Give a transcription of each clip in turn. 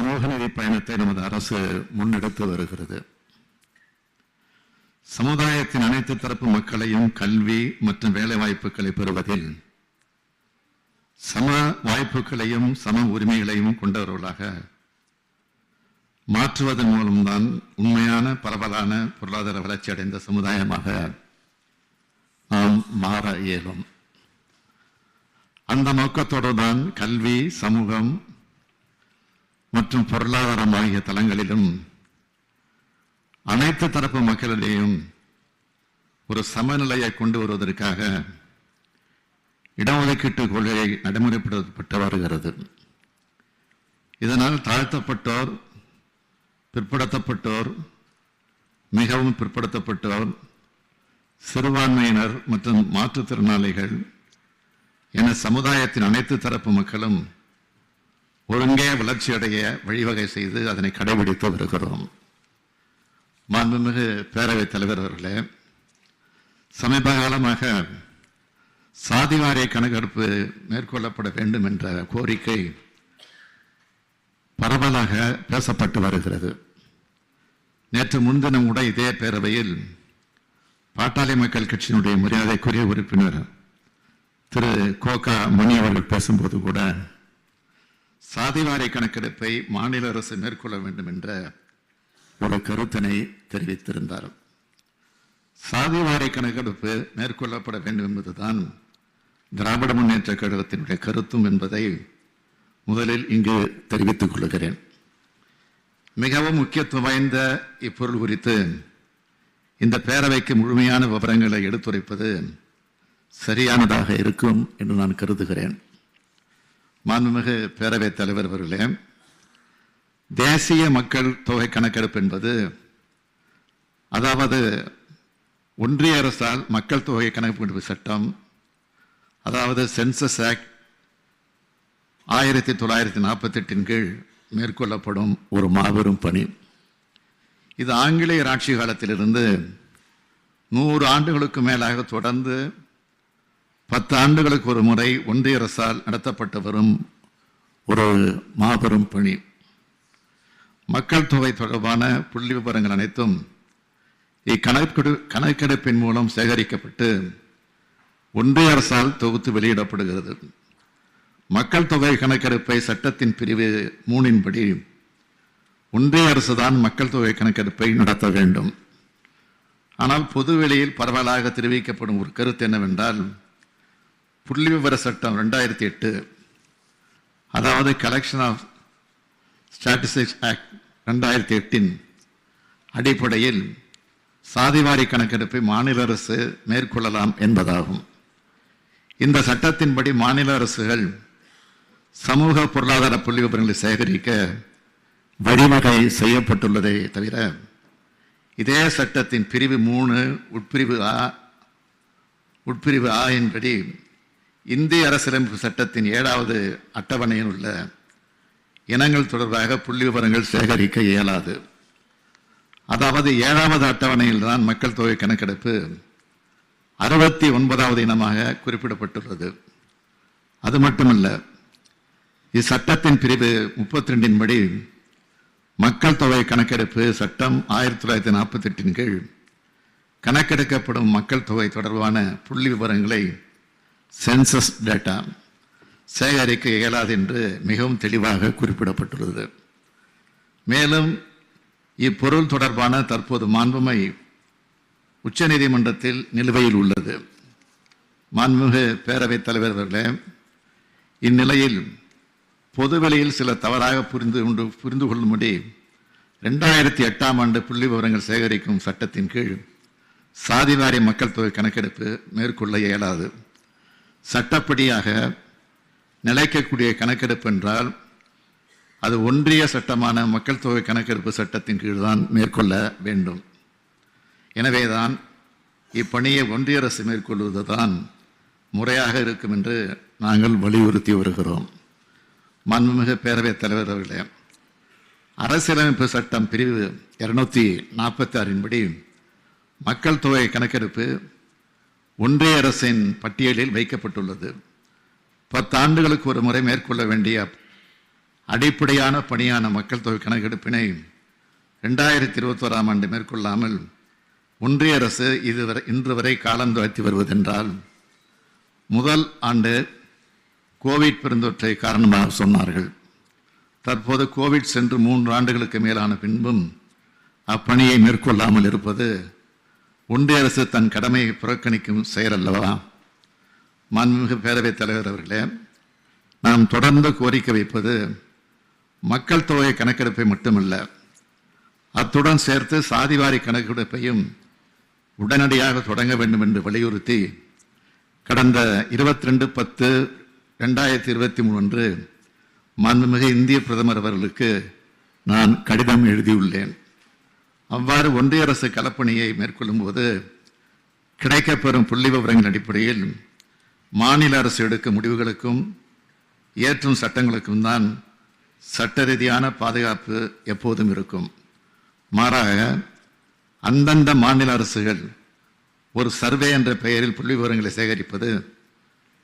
சமூக நீதி பயணத்தை நமது அரசு முன்னெடுத்து வருகிறது. சமுதாயத்தின் அனைத்து தரப்பு மக்களையும் கல்வி மற்றும் வேலை வாய்ப்புகளை பெறுவதில் சம வாய்ப்புகளையும் சம உரிமைகளையும் கொண்டவர்களாக மாற்றுவதன் மூலம்தான் உண்மையான பரவலான பொருளாதார வளர்ச்சி அடைந்த சமுதாயமாக நாம் மாற இயலும். அந்த நோக்கத்தோடு தான் கல்வி, சமூகம் மற்றும் பொருளாதாரம் ஆகிய தளங்களிலும் அனைத்து தரப்பு மக்களிடையும் ஒரு சமநிலையை கொண்டு வருவதற்காக இடஒதுக்கீட்டு கொள்கை நடைமுறைப்படுத்தப்பட்டு வருகிறது. இதனால் தாழ்த்தப்பட்டோர், பிற்படுத்தப்பட்டோர், மிகவும் பிற்படுத்தப்பட்டோர், சிறுபான்மையினர் மற்றும் மாற்றுத்திறனாளிகள் என சமுதாயத்தின் அனைத்து தரப்பு மக்களும் ஒருங்கே வளர்ச்சியடைய வழிவகை செய்து அதனை கடைபிடித்து வருகிறோம். மாண்புமிகு பேரவைத் தலைவர் அவர்களே, சமீப காலமாக சாதிவாரிய கணக்கெடுப்பு மேற்கொள்ளப்பட வேண்டும் என்ற கோரிக்கை பரவலாக பேசப்பட்டு வருகிறது. நேற்று முன்தினம் கூட இதே பேரவையில் பாட்டாளி மக்கள் கட்சியினுடைய மரியாதைக்குரிய உறுப்பினர் திரு கோகா மணி அவர்கள் பேசும்போது கூட சாதிவாரிய கணக்கெடுப்பை மாநில அரசு மேற்கொள்ள வேண்டும் என்ற ஒரு கருத்தினை தெரிவித்திருந்தார். சாதிவாரிய கணக்கெடுப்பு மேற்கொள்ளப்பட வேண்டும் என்பதுதான் திராவிட முன்னேற்ற கழகத்தினுடைய கருத்தும் என்பதை முதலில் இங்கு தெரிவித்துக் கொள்கிறேன். மிகவும் முக்கியத்துவம் வாய்ந்த இப்பொருள் குறித்து இந்த பேரவைக்கு முழுமையான விவரங்களை எடுத்துரைப்பது சரியானதாக இருக்கும் என்று நான் கருதுகிறேன். மாண்புமிகு பேரவைத் தலைவர் அவர்களே, தேசிய மக்கள் தொகை கணக்கெடுப்பு என்பது, அதாவது ஒன்றிய அரசால் மக்கள் தொகை கணக்கெடுப்பு சட்டம், அதாவது சென்சஸ் ஆக்ட் 1948 கீழ் மேற்கொள்ளப்படும் ஒரு மாபெரும் பணி. இது ஆங்கிலேயர் ஆட்சி காலத்திலிருந்து 100 ஆண்டுகளுக்கு மேலாக தொடர்ந்து 10 ஆண்டுகளுக்கு ஒரு முறை ஒன்றிய அரசால் நடத்தப்பட்டு வரும் ஒரு மாபெரும் பணி. மக்கள் தொகை தொடர்பான புள்ளி விவரங்கள் அனைத்தும் கணக்கெடுப்பின் மூலம் சேகரிக்கப்பட்டு ஒன்றிய அரசால் தொகுத்து வெளியிடப்படுகிறது. மக்கள் தொகை கணக்கெடுப்பை சட்டத்தின் பிரிவு 3 படி ஒன்றிய அரசு தான் மக்கள் தொகை கணக்கெடுப்பை நடத்த வேண்டும். ஆனால் பொதுவெளியில் பரவலாக தெரிவிக்கப்படும் ஒரு கருத்து என்னவென்றால், புள்ளி விவர சட்டம் 2008, அதாவது கலெக்ஷன் ஆஃப் ஸ்டாட்டிஸ்டிக்ஸ் ஆக்ட் 2008 அடிப்படையில் சாதிவாரி கணக்கெடுப்பை மாநில அரசு மேற்கொள்ளலாம் என்பதாகும். இந்த சட்டத்தின்படி மாநில அரசுகள் சமூக பொருளாதார புள்ளி விவரங்களை சேகரிக்க வழிவகை செய்யப்பட்டுள்ளதை தவிர, இதே சட்டத்தின் பிரிவு 3 உட்பிரிவு ஆ என்படி இந்திய அரசியலமைப்பு சட்டத்தின் 7வது அட்டவணையில் உள்ள இனங்கள் தொடர்பாக புள்ளி விவரங்கள் சேகரிக்க இயலாது. அதாவது 7வது அட்டவணையில் தான் மக்கள் தொகை கணக்கெடுப்பு 69வது இனமாக குறிப்பிடப்பட்டுள்ளது. அது மட்டுமல்ல, இச்சட்டத்தின் பிரிவு 32 படி மக்கள் தொகை கணக்கெடுப்பு சட்டம் 1948 கீழ் கணக்கெடுக்கப்படும் மக்கள் தொகை தொடர்பான புள்ளி விவரங்களை சென்சஸ் டேட்டா சேகரிக்க இயலாது என்று மிகவும் தெளிவாக குறிப்பிடப்பட்டுள்ளது. மேலும் இப்பொருள் தொடர்பான தற்போது மாண்புமிகு உச்சநீதிமன்றத்தில் நிலுவையில் உள்ளது. மாண்புமிகு பேரவைத் தலைவர் அவர்களே, இந்நிலையில் பொதுவெளியில் சில தவறாக புரிந்து கொள்ளும்படி 2008ஆம் ஆண்டு புள்ளி விவரங்கள் சேகரிக்கும் சட்டத்தின் கீழ் சாதிவாரி மக்கள் தொகை கணக்கெடுப்பு மேற்கொள்ள இயலாது. சட்டப்படியாக நிலைக்கக்கூடிய கணக்கெடுப்பு என்றால் அது ஒன்றிய சட்டமான மக்கள் தொகை கணக்கெடுப்பு சட்டத்தின் கீழ் தான் மேற்கொள்ள வேண்டும். எனவேதான் இப்பணியை ஒன்றிய அரசு மேற்கொள்வது தான் முறையாக இருக்கும் என்று நாங்கள் வலியுறுத்தி வருகிறோம். மாண்புமிகு பேரவைத் தலைவர் அவர்களே, அரசியலமைப்பு சட்டம் பிரிவு 246 படி மக்கள் தொகை கணக்கெடுப்பு ஒன்றிய அரசின் பட்டியலில் வைக்கப்பட்டுள்ளது. 10 ஆண்டுகளுக்கு ஒரு முறை மேற்கொள்ள வேண்டிய அடிப்படையான பணியான மக்கள் தொகை கணக்கெடுப்பினை 2021ஆம் ஆண்டு மேற்கொள்ளாமல் ஒன்றிய அரசு இன்று வரை காலம் தாழ்த்தி வருவதென்றால், முதல் ஆண்டு கோவிட் பெருந்தொற்றை காரணமாக சொன்னார்கள். தற்போது கோவிட் சென்று 3 ஆண்டுகளுக்கு மேலான பின்பும் அப்பணியை மேற்கொள்ளாமல் இருப்பது ஒன்றிய அரசு தன் கடமையை புறக்கணிக்கும் செயல் அல்லவா? மாண்புமிகு பேரவைத் தலைவர் அவர்களே, நாம் தொடர்ந்து கோரிக்கை வைப்பது மக்கள் தொகை கணக்கெடுப்பை மட்டுமல்ல, அத்துடன் சேர்த்து சாதிவாரி கணக்கெடுப்பையும் உடனடியாக தொடங்க வேண்டும் என்று வலியுறுத்தி கடந்த 22/10/2023 அன்று மாண்புமிகு இந்திய பிரதமர் அவர்களுக்கு நான் கடிதம் எழுதியுள்ளேன். அவ்வாறு ஒன்றிய அரசு களப்பணியை மேற்கொள்ளும் போது கிடைக்கப்பெறும் புள்ளி விவரங்களின் அடிப்படையில் மாநில அரசு எடுக்கும் முடிவுகளுக்கும் ஏற்றும் சட்டங்களுக்கும் தான் சட்ட ரீதியான பாதுகாப்பு எப்போதும் இருக்கும். மாறாக அந்தந்த மாநில அரசுகள் ஒரு சர்வே என்ற பெயரில் புள்ளி விவரங்களை சேகரிப்பது,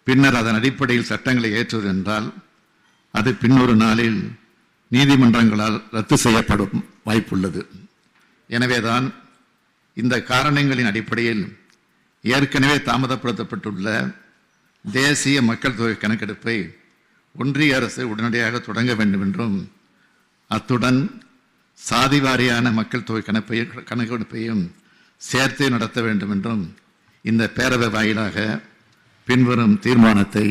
பின்னர் அதன் அடிப்படையில் சட்டங்களை ஏற்றுவது என்றால் அது பின்னொரு நாளில் நீதிமன்றங்களால் ரத்து செய்யப்படும் வாய்ப்புள்ளது. எனவேதான் இந்த காரணங்களின் அடிப்படையில் ஏற்கனவே தாமதப்படுத்தப்பட்டுள்ள தேசிய மக்கள் தொகை கணக்கெடுப்பை ஒன்றிய அரசு உடனடியாக தொடங்க வேண்டும் என்றும், அத்துடன் சாதிவாரியான மக்கள் தொகை கணக்கெடுப்பையும் சேர்த்து நடத்த வேண்டும் என்றும் இந்த பேரவை வாயிலாக பின்வரும் தீர்மானத்தை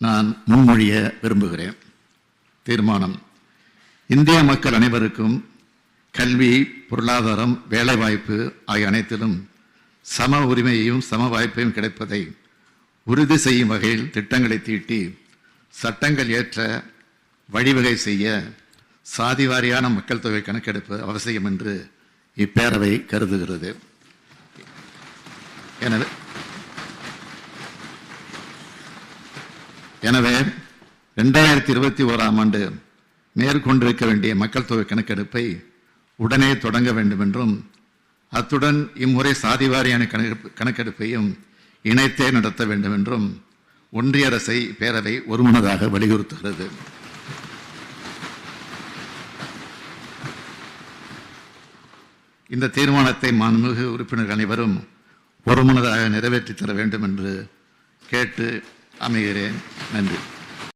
நான் முன்மொழிய விரும்புகிறேன். தீர்மானம்: இந்திய மக்கள் அனைவருக்கும் கல்வி, பொருளாதாரம், வேலைவாய்ப்பு ஆகிய அனைத்திலும் சம உரிமையையும் சம வாய்ப்பையும் கிடைப்பதை உறுதி செய்யும் வகையில் திட்டங்களை தீட்டி சட்டங்கள் ஏற்ற வழிவகை செய்ய சாதிவாரியான மக்கள் தொகை கணக்கெடுப்பு அவசியம் என்று இப்பேரவை கருதுகிறது. எனவே 2021ஆம் ஆண்டு மேற்கொண்டிருக்க வேண்டிய மக்கள் தொகை கணக்கெடுப்பை உடனே தொடங்க வேண்டும் என்றும், அத்துடன் இம்முறை சாதிவாரியான கணக்கெடுப்பையும் இணைத்தே நடத்த வேண்டும் என்றும் ஒன்றிய அரசை பேரவை ஒருமனதாக வலியுறுத்துகிறது. இந்த தீர்மானத்தை மாண்புமிகு உறுப்பினர்கள் அனைவரும் ஒருமனதாக நிறைவேற்றி தர வேண்டும் என்று கேட்டு அமைகிறேன். நன்றி.